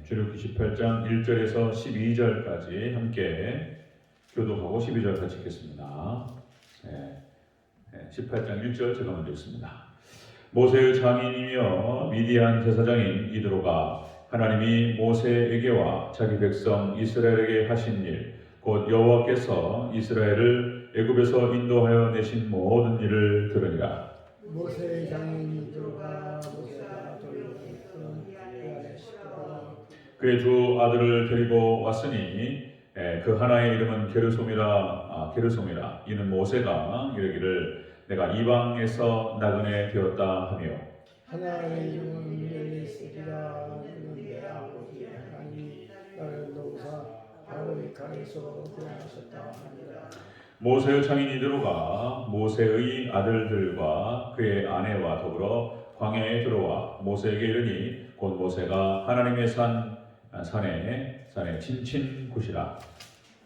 출애굽기 18장 1절에서 12절까지 함께 교독하고 12절 같이 읽겠습니다. 18장 1절 제가 먼저 읽습니다. 모세의 장인이며 미디안 제사장인 이드로가 하나님이 모세에게와 자기 백성 이스라엘에게 하신 일, 곧 여호와께서 이스라엘을 애굽에서 인도하여 내신 모든 일을 들으니라. 모세의 장인 이드로가 모세가 돌려줬던 그의 시끄러워 그의 두 아들을 데리고 왔으니 그 하나의 이름은 게르솜이라. 이는 모세가 이르기를 내가 이방에서 나그네 되었다 하며, 하나의 이름은 엘리스리라. 그는 내 아버지 하나님이 나를 놓으사 바로의 칼에서 구원하셨다 하니라. 모세의 장인 이드로가 모세의 아들들과 그의 아내와 더불어 광야에 들어와 모세에게 이르니 곧 모세가 하나님의 산에 진친 곳이라.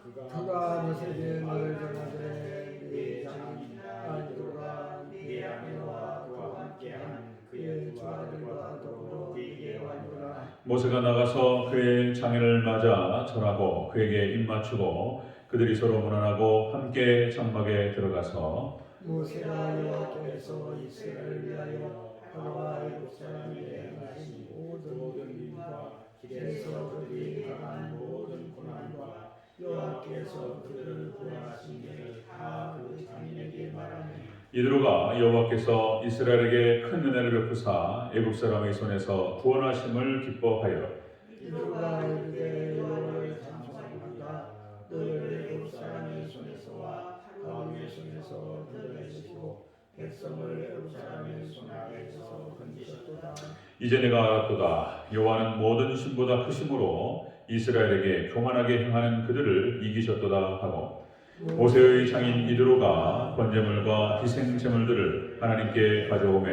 그가 모세에게 말을 전하되 네 장인 이드로가 네 아내와 그와 함께한 그의 두 아들과 더불어 네게 왔노라. 모세가 나가서 그의 장인을 맞아 절하고 그에게 입맞추고 그들이 서로 문안하고 함께 장막에 들어가서 모세가 여호와께서 이스라엘을 위하여 바로와 애굽 사람에게 하신 모든 일과 길에서 그들이 당한 모든 고난과 여호와께서 그들을 구원하신 일을 다 그 장인에게 말하니, 이드로가 여호와께서 이스라엘에게 큰 은혜를 베푸사 애굽 사람의 손에서 구원하심을 기뻐하여 이드로가 이르되 여호와를 찬송합니다. 너를 애굽 사람의 손에서와 바로의 손에서 구원하시고 백성을 애굽 사람의 손 아래에서 건지셨도다. 이제 내가 알았도다. 여호와는 모든 신보다 크심으로 이스라엘에게 교만하게 행하는 그들을 이기셨도다 하고, 모세의 장인 이드로가 번제물과 희생제물들을 하나님께 가져오매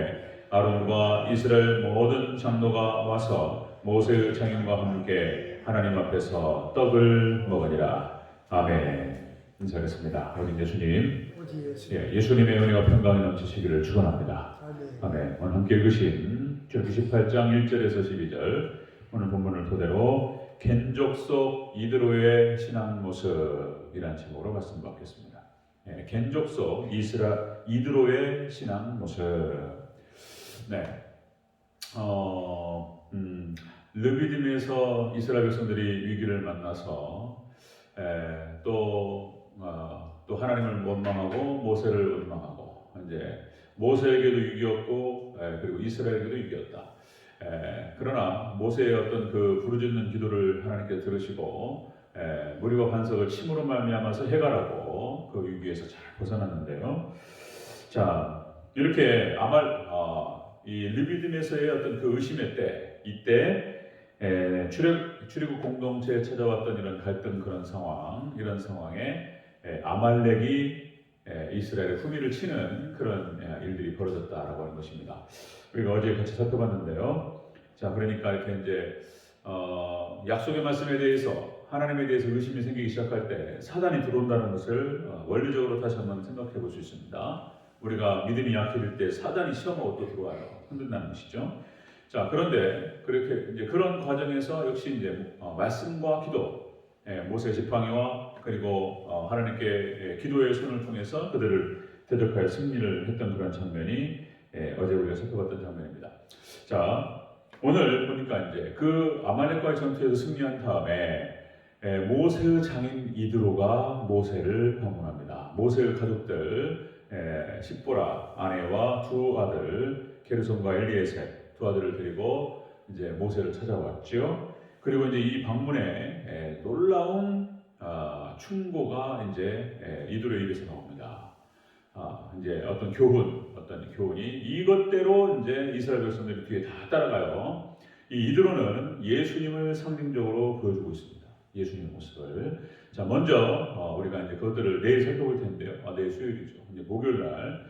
아론과 이스라엘 모든 장로가 와서 모세의 장인과 함께 하나님 앞에서 떡을 먹으니라. 아멘. 인사하겠습니다. 우리 예수님, 예수님의 은혜가 평강이 넘치시기를 축원합니다. 아멘. 오늘 함께 읽으신 출애굽기 18장 1절에서 12절 오늘 본문을 토대로 겐족 속 이드로의 신앙 모습이라는 제목으로 말씀 받겠습니다. 겐족 속 이드로의 신앙 모습. 르비딤에서 이스라엘 백성들이 위기를 만나서 또 하나님을 원망하고 모세를 원망하고, 이제 모세에게도 위기였고 그리고 이스라엘에게도 위기였다. 그러나 모세의 어떤 그 부르짖는 기도를 하나님께 들으시고 무리와 반석을 침으로 말미암아서 해결하고 그 위기에서 잘 벗어났는데요. 자, 이렇게 이 르비딤에서의 어떤 그 의심의 때, 이때 출애굽 공동체에 찾아왔던 이런 갈등, 이런 상황에 아말렉이 이스라엘의 후미를 치는 그런 일들이 벌어졌다라고 하는 것입니다. 우리가 어제 같이 살펴봤는데요. 자, 그러니까 이렇게 이제 약속의 말씀에 대해서, 하나님에 대해서 의심이 생기기 시작할 때 사단이 들어온다는 것을 원리적으로 다시 한번 생각해 볼 수 있습니다. 우리가 믿음이 약해질 때 사단이 시험하고 또 들어와요. 흔든다는 것이죠. 자, 그런데 그렇게 이제 그런 과정에서 역시 이제 말씀과 기도, 모세 지팡이와 그리고 하나님께 기도의 손을 통해서 그들을 대적하여 승리를 했던 그런 장면이 어제 우리가 살펴봤던 장면입니다. 자, 오늘 보니까 이제 그 아말렉과의 전투에서 승리한 다음에 모세의 장인 이드로가 모세를 방문합니다. 모세의 가족들 십보라 아내와 두 아들 게르솜과 엘리에셀 두 아들을 데리고 이제 모세를 찾아왔죠. 그리고 이제 이 방문에 놀라운 충고가 이제 이드로의 입에서 나옵니다. 이제 어떤 교훈이 이것대로 이제 이스라엘 백성들이 뒤에 다 따라가요. 이 이드로는 예수님을 상징적으로 보여주고 있습니다. 예수님의 모습을. 자, 먼저 우리가 이제 그것들을 내일 살펴볼 텐데요. 내일 수요일이죠. 이제 목요일 날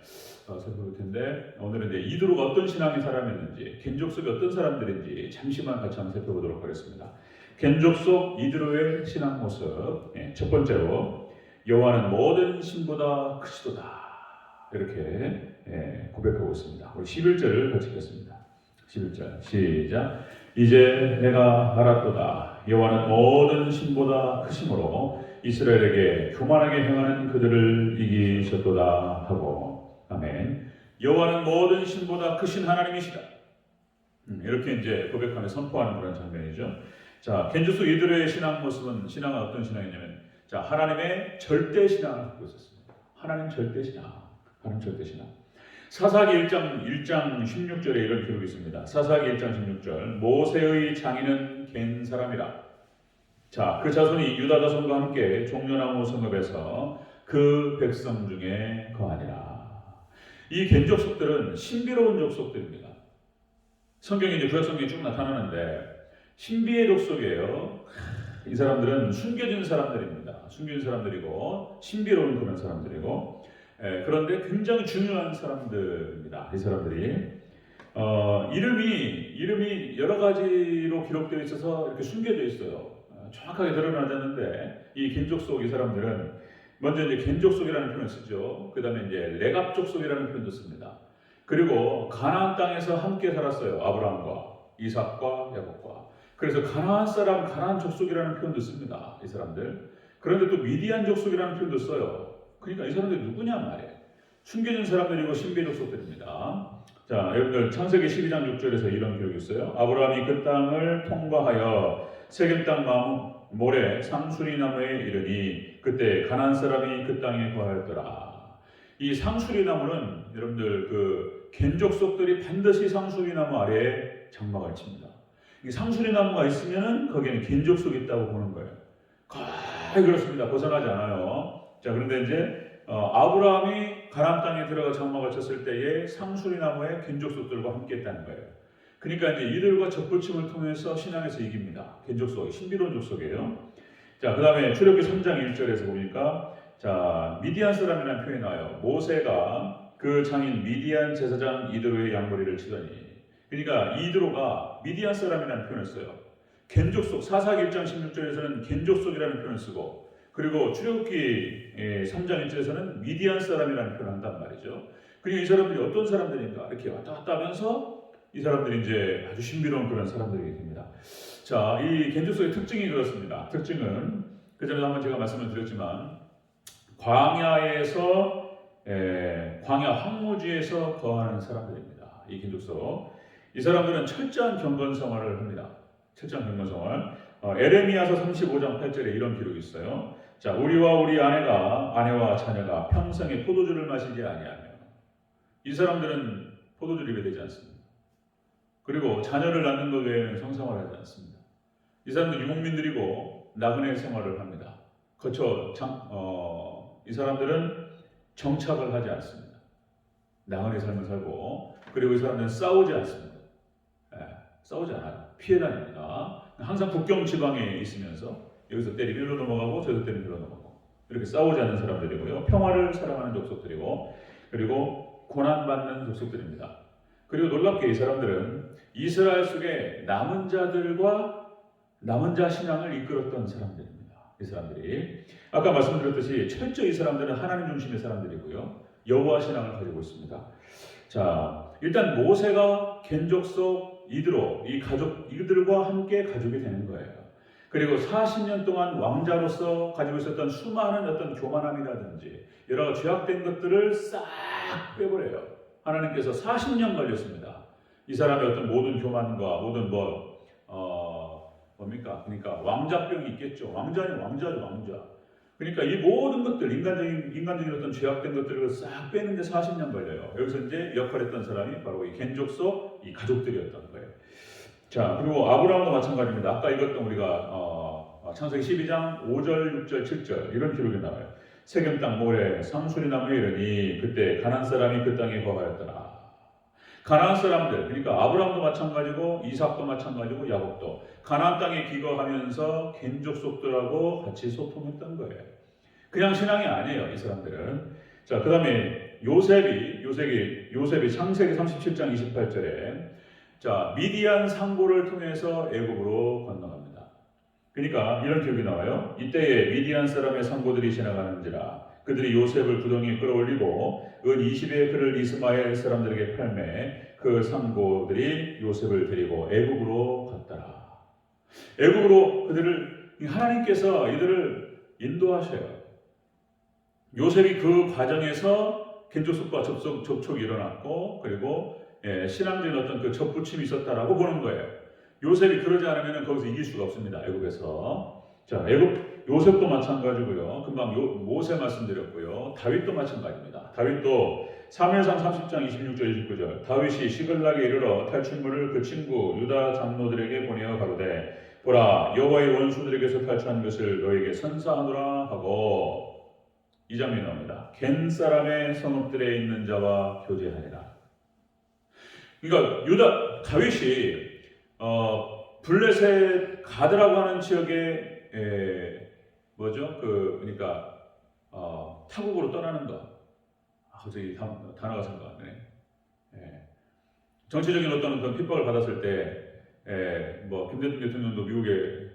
살펴볼 텐데, 오늘은 이제 이드로가 어떤 신앙의 사람이었는지, 겐족 속에 어떤 사람들인지 잠시만 같이 한번 살펴보도록 하겠습니다. 겐족 속 이드로의 신앙 모습. 첫 번째로 여호와는 모든 신보다 크시도다. 이렇게 고백하고 있습니다. 우리 11절을 같이 읽겠습니다. 11절 시작. 이제 내가 알았도다. 여호와는 모든 신보다 크심으로 이스라엘에게 교만하게 행하는 그들을 이기셨도다 하고. 아멘. 여호와는 모든 신보다 크신 하나님이시다. 이렇게 이제 고백하며 선포하는 그런 장면이죠. 자, 겐주소 이들의 신앙 모습은, 신앙은 어떤 신앙이냐면, 자, 하나님의 절대 신앙을 갖고 있었습니다. 하나님 절대 신앙. 하나님 절대 신앙. 사사기 1장 16절에 이런 기록이 있습니다. 사사기 1장 16절. 모세의 장인은 겐 사람이라. 자, 그 자손이 유다 자손과 함께 종려나무 성읍에서 그 백성 중에 거하니라. 이 겐 족속들은 신비로운 족속들입니다. 성경에 이제 구약성경에 쭉 나타나는데 신비의 족속이에요. 이 사람들은 숨겨진 사람들입니다. 숨겨진 사람들이고 신비로운 그런 사람들이고, 그런데 굉장히 중요한 사람들입니다. 이 사람들이 이름이 여러 가지로 기록되어 있어서 이렇게 숨겨져 있어요. 정확하게 드러나지 않는데 이 겐족속 이 사람들은 먼저 이제 겐족속이라는 표현을 쓰죠. 그 다음에 이제 레갑족속이라는 표현도 씁니다. 그리고 가나안 땅에서 함께 살았어요. 아브라함과 이삭과 야곱과. 그래서 가나안 사람, 가나안 족속이라는 표현도 씁니다. 이 사람들. 그런데 또 미디안 족속이라는 표현도 써요. 그러니까 이 사람들이 누구냐 말이에요. 숨겨진 사람들이고 신비 족속들입니다. 자, 여러분들 창세기 12장 6절에서 이런 기록이 있어요. 아브라함이 그 땅을 통과하여 세겜 땅 모래 상수리 나무에 이르니 그때 가나안 사람이 그 땅에 거하였더라. 이 상수리 나무는 여러분들 그 겐족속들이 반드시 상수리 나무 아래에 장막을 칩니다. 이 상수리 나무가 있으면은 거기에는 겐족속이 있다고 보는 거예요. 거의 그렇습니다. 벗어나지 않아요. 자, 그런데 이제 아브라함이 가나안 땅에 들어가 장막을 쳤을 때에 상수리 나무에 겐족속들과 함께했다는 거예요. 그러니까 이제 이들과 접붙임을 통해서 신앙에서 이깁니다. 겐족속, 신비로운 족속이에요. 자, 그 다음에 출애굽기 3장 1절에서 보니까 자, 미디안 사람이라는 표현이 나와요. 모세가 그 장인 미디안 제사장 이드로의 양머리를 치더니, 그러니까 이드로가 미디안 사람이라는 표현을 써요. 겐족속, 사사기 1장 16절에서는 겐족속이라는 표현을 쓰고, 그리고 출애굽기 3장 1절에서는 미디안 사람이라는 표현을 한단 말이죠. 그리고 이 사람들이 어떤 사람들인가 이렇게 왔다 갔다 하면서 이 사람들이 이제 아주 신비로운 그런 사람들이 됩니다. 자, 이 겐족속의 특징이 그렇습니다. 특징은 그전에 한번 제가 말씀을 드렸지만 광야에서 광야 황무지에서 거하는 사람들입니다. 이 겐족속. 이 사람들은 철저한 경건 생활을 합니다. 철저한 경건 생활. 에레미야서 35장 8절에 이런 기록이 있어요. 자, 우리와 우리 아내와 자녀가 평생에 포도주를 마시지 아니하며. 이 사람들은 포도주를 입에 대지 않습니다. 그리고 자녀를 낳는 것 외에는 성생활을 하지 않습니다. 이 사람들은 유목민들이고 나그네 생활을 합니다. 이 사람들은 정착을 하지 않습니다. 나그네 삶을 살고, 그리고 이 사람들은 싸우지 않습니다. 싸우지 않아요. 피해 다닙니다. 항상 국경 지방에 있으면서 여기서 때리면 일로 넘어가고 저기서 때리면 일로 넘어가고, 이렇게 싸우지 않는 사람들이고요. 평화를 사랑하는 족속들이고, 그리고 고난받는 족속들입니다. 그리고 놀랍게 이 사람들은 이스라엘 속에 남은 자 신앙을 이끌었던 사람들입니다. 이 사람들이 아까 말씀드렸듯이 철저히 이 사람들은 하나님 중심의 사람들이고요. 여호와 신앙을 가지고 있습니다. 자, 일단 모세가 겐족속 이들과 함께 가족이 되는 거예요. 그리고 40년 동안 왕자로서 가지고 있었던 수많은 어떤 교만함이라든지 여러 죄악된 것들을 싹 빼버려요. 하나님께서 40년 걸렸습니다. 이 사람의 어떤 모든 교만과 모든 그러니까 왕자병이 있겠죠. 왕자죠, 왕자. 그러니까 이 모든 것들, 인간적인 어떤 죄악된 것들을 싹 빼는데 40년 걸려요. 여기서 이제 역할했던 사람이 바로 이 겐족속 이 가족들이었던 거예요. 자, 그리고 아브라함도 마찬가지입니다. 아까 읽었던 우리가 창세기 12장 5절, 6절, 7절 이런 기록이 나와요. 세겜 땅 모래 상수리 나무에 이르니 그때 가나안 사람이 그 땅에 거하였더라. 가나안 사람들, 그러니까 아브라함도 마찬가지고 이삭도 마찬가지고 야곱도 가나안 땅에 기거하면서 겐족속들하고 같이 소통했던 거예요. 그냥 신앙이 아니에요, 이 사람들은. 자, 그 다음에 요셉이 창세기 37장 28절에 자, 미디안 상고를 통해서 애굽으로 건너갑니다. 그러니까 이런 기록이 나와요. 이때에 미디안 사람의 상고들이 지나가는지라 그들이 요셉을 구덩이에 끌어올리고 은 20의 그를 이스마엘 사람들에게 팔매 그 상고들이 요셉을 데리고 애굽으로 갔더라. 애굽으로 그들을 하나님께서 이들을 인도하셔요. 요셉이 그 과정에서 겐족속과 접촉이 일어났고 그리고 신앙적인 어떤 그 접붙임이 있었다라고 보는 거예요. 요셉이 그러지 않으면 거기서 이길 수가 없습니다. 애굽에서. 자, 애굽 요셉도 마찬가지고요. 금방 모세 말씀드렸고요. 다윗도 마찬가지입니다. 다윗도 사무엘상 30장 26절 29절 다윗이 시글락에 이르러 탈출물을 그 친구 유다 장로들에게 보내어 가로되 보라 여호와의 원수들에게서 탈출한 것을 너에게 선사하노라 하고 이 장면이 나옵니다. 겐 사람의 성읍들에 있는 자와 교제하리라. 그러니까 다윗이 블레셋 가드라고 하는 지역에 그러니까 타국으로 떠나는 것. 갑자기 단어가 생각 안 나네. 정치적인 어떤 그런 핍박을 받았을 때, 김대중 대통령도 미국에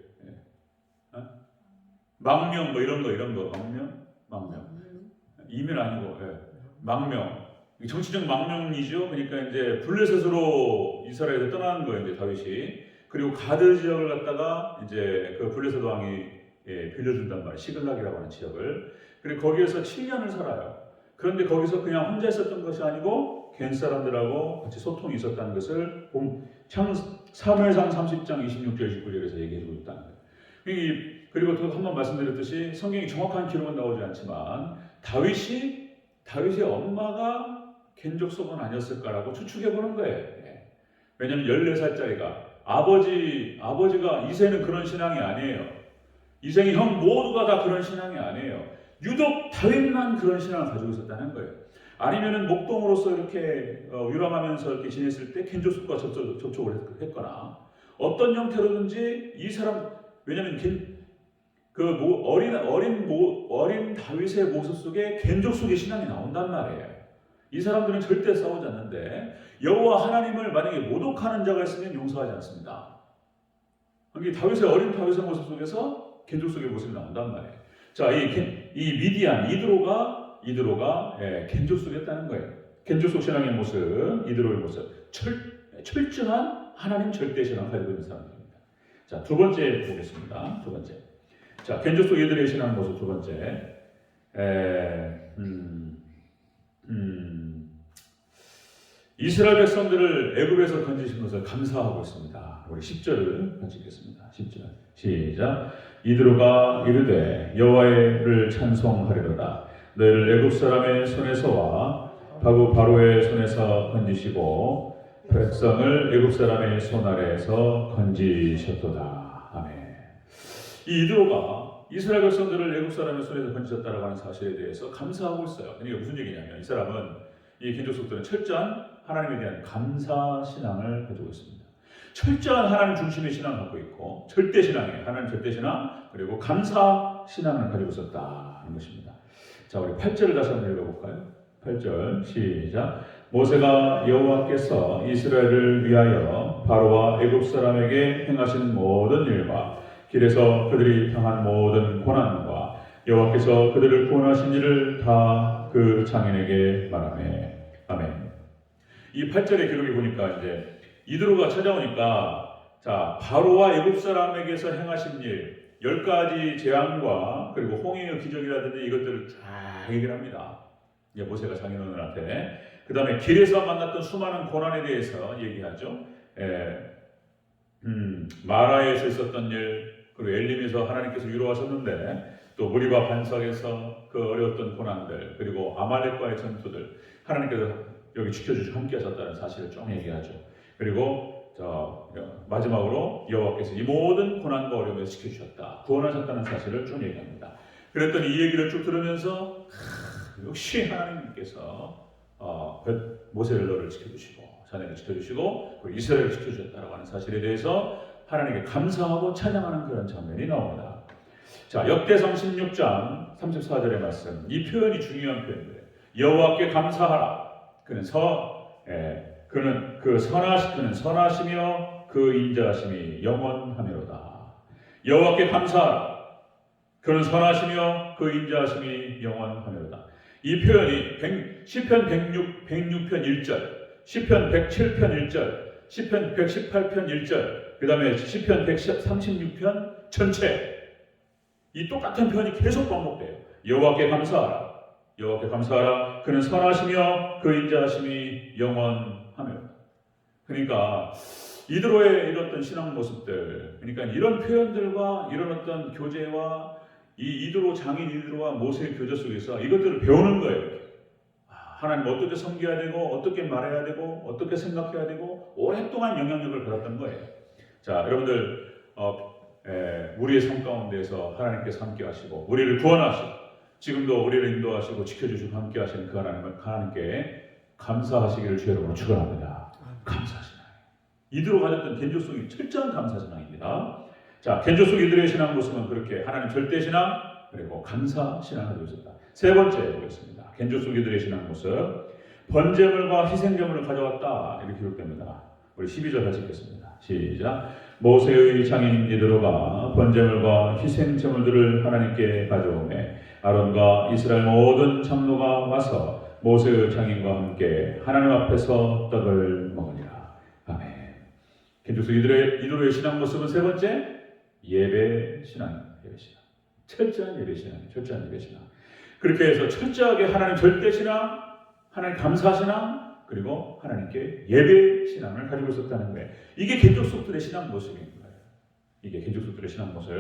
망명 이런 거 망명 이면 아니고 망명 정치적 망명이죠. 그러니까 이제 블레셋으로 이스라엘에 떠나는 거예요. 이제 다윗이 그리고 가드 지역을 갖다가 이제 그 블레셋 왕이 빌려준단 말이에요. 시글락이라고 하는 지역을. 그리고 거기에서 7년을 살아요. 그런데 거기서 그냥 혼자 있었던 것이 아니고 겐 사람들하고 같이 소통이 있었다는 것을 사무엘상 30장 26절 29절에서 얘기해주고 있다는 거예요. 그리고 또 한번 말씀드렸듯이 성경이 정확한 기록은 나오지 않지만 다윗의 엄마가 겐족속은 아니었을까라고 추측해보는 거예요. 왜냐하면 14살짜리가 아버지가 이세는 그런 신앙이 아니에요. 이세의 형 모두가 다 그런 신앙이 아니에요. 유독 다윗만 그런 신앙을 가지고 있었다는 거예요. 아니면은 목동으로서 이렇게 유람하면서 이렇게 지냈을 때 겐족속과 접촉을 했거나 어떤 형태로든지 이 사람 왜냐하면 어린 다윗의 모습 속에 겐족속의 신앙이 나온단 말이에요. 이 사람들은 절대 싸우지 않는데 여호와 하나님을 만약에 모독하는 자가 있으면 용서하지 않습니다. 어린 다윗의 모습 속에서 겐족속의 모습이 나온단 말이에요. 자, 이 미디안 이드로가 겐족속이었다는 거예요. 겐족속 신앙의 모습, 이드로의 모습, 철저한 하나님 절대 신앙을 가지고 있는 사람들입니다. 자, 두 번째 보겠습니다. 두 번째. 자, 겐족속 이드로의 신앙 모습 두 번째. 이스라엘 백성들을 애굽에서 건지신 것을 감사하고 있습니다. 우리 10절을 같이 읽겠습니다. 10절 시작. 이드로가 이르되 여호와를 찬송하리로다. 너희를 애굽 사람의 손에서와 바로의 손에서 건지시고 백성을 애굽 사람의 손 아래에서 건지셨도다. 아멘. 이 이드로가 이스라엘 백성들을 애굽 사람의 손에서 건지셨다라고 하는 사실에 대해서 감사하고 있어요. 이게 무슨 얘기냐면 이 사람은 이 겐족속들은 철저한 하나님에 대한 감사 신앙을 가지고 있습니다. 철저한 하나님 중심의 신앙을 갖고 있고 절대 신앙이에요. 하나님 절대 신앙 그리고 감사 신앙을 가지고 있었다는 것입니다. 자, 우리 8절을 다시 한번 읽어볼까요? 8절 시작. 모세가 여호와께서 이스라엘을 위하여 바로와 애굽 사람에게 행하신 모든 일과 길에서 그들이 당한 모든 고난과 여호와께서 그들을 구원하신 일을 다 그 장인에게 말하매. 아멘. 이 8절의 기록에 보니까 이제 이드로가 찾아오니까 자 바로와 애굽 사람에게서 행하신 일 10가지 재앙과 그리고 홍해의 기적이라든지 이것들을 쫙 얘기를 합니다. 이제 모세가 장인어른한테 그 다음에 길에서 만났던 수많은 고난에 대해서 얘기하죠. 마라에서 있었던 일 그리고 엘림에서 하나님께서 위로하셨는데 또 무리바 반석에서 그 어려웠던 고난들 그리고 아말렉과의 전투들 하나님께서 여기 지켜주시고 함께 하셨다는 사실을 쭉 얘기하죠. 그리고 마지막으로 여호와께서 이 모든 고난과 어려움에서 지켜주셨다. 구원하셨다는 사실을 쭉 얘기합니다. 그랬더니 이 얘기를 쭉 들으면서 역시 하나님께서 모세를 너를 지켜주시고 자네를 지켜주시고 그리고 이스라엘을 지켜주셨다라고 하는 사실에 대해서 하나님께 감사하고 찬양하는 그런 장면이 나옵니다. 자, 역대상 16장 34절의 말씀. 이 표현이 중요한 표현이에요. 여호와께 감사하라. 그는 선하시며 그 인자하심이 영원하미로다. 여호와께 감사하라. 그는 선하시며 그 인자하심이 영원하미로다. 이 표현이 시편 106편 1절 시편 107편 1절, 시편 118편 1절, 그 다음에 시편 136편 전체 이 똑같은 편이 계속 반복돼요. 여호와께 감사하라. 여호와께 감사하라. 그는 선하시며 그 인자하심이 영원하며. 그러니까 이드로의 이런 어떤 신앙 모습들, 그러니까 이런 표현들과 이런 어떤 교제와 이 이드로 장인 이드로와 모세의 교제 속에서 이것들을 배우는 거예요. 하나님 어떻게 섬겨야 되고 어떻게 말해야 되고 어떻게 생각해야 되고 오랫동안 영향력을 받았던 거예요. 자, 여러분들 우리의 삶 가운데에서 하나님께서 함께 하시고 우리를 구원하시고 지금도 우리를 인도하시고 지켜주시고 함께 하시는 그 하나님께 감사하시기를 주의 이름으로 축원합니다. 감사하시나요. 이드로 가졌던 겐조 속이 철저한 감사신앙입니다. 자, 겐조 속 이드로의 신앙 모습은 그렇게 하나님 절대신앙 그리고 감사신앙을 가지고 있습니다. 세 번째 보겠습니다. 겐조 속 이드로의 신앙 모습, 번제물과 희생제물을 가져왔다 이렇게 기록됩니다. 우리 12절 같이 읽겠습니다. 시작. 모세의 장인 이드로가 번제물과 희생제물들을 하나님께 가져오매 아론과 이스라엘 모든 장로가 와서 모세의 장인과 함께 하나님 앞에서 떡을 먹으니라. 아멘. 겐조 속 이드로의 신앙 모습은 세 번째, 예배 신앙입니다. 예배 신앙. 철저한 예배 신앙이에요. 철저한 예배 신앙. 그렇게 해서 철저하게 하나님 절대 신앙, 하나님 감사 신앙, 그리고 하나님께 예배 신앙을 가지고 있었다는 거예요. 이게 겐족속들의 신앙 모습인 거예요. 이게 겐족속들의 신앙 모습.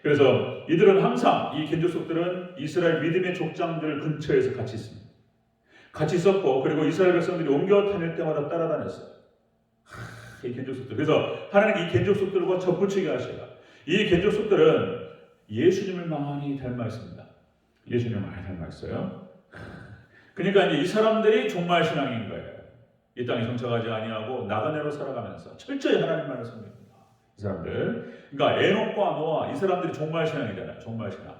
그래서 이들은 항상 이 겐족속들은 이스라엘 믿음의 족장들 근처에서 같이 있습니다. 같이 있었고 그리고 이스라엘 백성들이 옮겨 다닐 때마다 따라다녔어요. 이 겐족속들. 그래서 하나님 이 겐족속들과 접붙이게 하셔요. 이 겐족속들은 예수님을 많이 닮아 있습니다. 예수님을 많이 닮아 있어요. 그러니까 이제 이 사람들이 종말 신앙인 거예요. 이 땅에 정착하지 아니하고 나그네로 살아가면서 철저히 하나님만을 섬깁니다. 이 사람들. 그러니까 에녹과 노아 이 사람들이 종말 신앙이잖아요. 종말 신앙.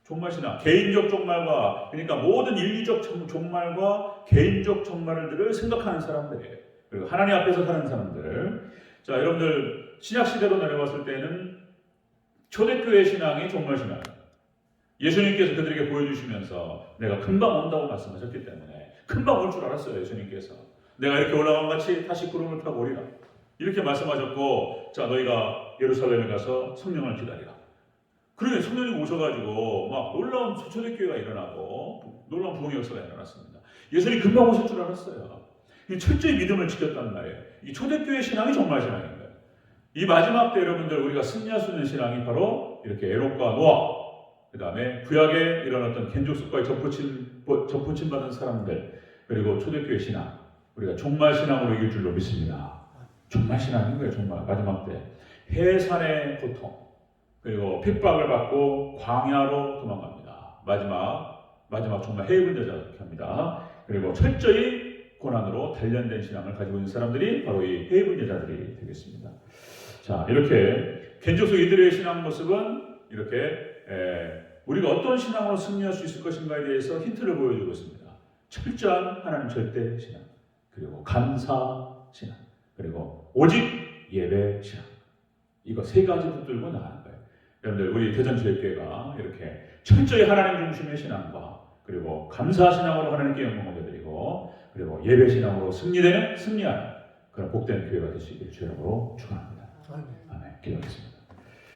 종말 신앙. 개인적 종말과 그러니까 모든 인류적 종말과 개인적 종말을 생각하는 사람들이에요. 그리고 하나님 앞에서 사는 사람들. 자, 여러분들 신약 시대로 내려왔을 때는 초대교회 신앙이 종말 신앙. 예수님께서 그들에게 보여주시면서 내가 금방 온다고 말씀하셨기 때문에 금방 올 줄 알았어요. 예수님께서 내가 이렇게 올라간 같이 다시 구름을 타고 오리라 이렇게 말씀하셨고, 자 너희가 예루살렘에 가서 성령을 기다리라. 그러니 성령이 오셔가지고 막 놀라운 초대교회가 일어나고 놀라운 부흥의 역사가 일어났습니다. 예수님이 금방 오실 줄 알았어요. 철저히 믿음을 지켰단 말이에요. 이 초대교회 신앙이 정말 신앙인 거예요. 이 마지막 때 여러분들 우리가 승리할 수 있는 신앙이 바로 이렇게 에녹과 노아, 그 다음에 구약에 이런 어떤 겐족속과의 접붙임 받은 사람들, 그리고 초대교회 신앙, 우리가 종말 신앙으로 이길 줄로 믿습니다. 종말 신앙인 거예요. 정말 마지막 때 해산의 고통, 그리고 핍박을 받고 광야로 도망갑니다. 마지막 정말 해입은 자가 합니다. 그리고 철저히 고난으로 단련된 신앙을 가지고 있는 사람들이 바로 이 해입은 여자들이 되겠습니다. 자, 이렇게 겐족속 이들의 신앙 모습은 이렇게 우리가 어떤 신앙으로 승리할 수 있을 것인가에 대해서 힌트를 보여주고 있습니다. 철저한 하나님 절대 신앙, 그리고 감사 신앙, 그리고 오직 예배 신앙. 이거 세 가지 붙들고 나가는 거예요. 여러분들 우리 대전체육회가 이렇게 철저히 하나님 중심의 신앙과 그리고 감사 신앙으로 하나님께 영광을 올려드리고 그리고 예배 신앙으로 승리하는 그런 복된 교회가 될 수 있기를 주님으로 축원합니다. 아멘. 기도하겠습니다.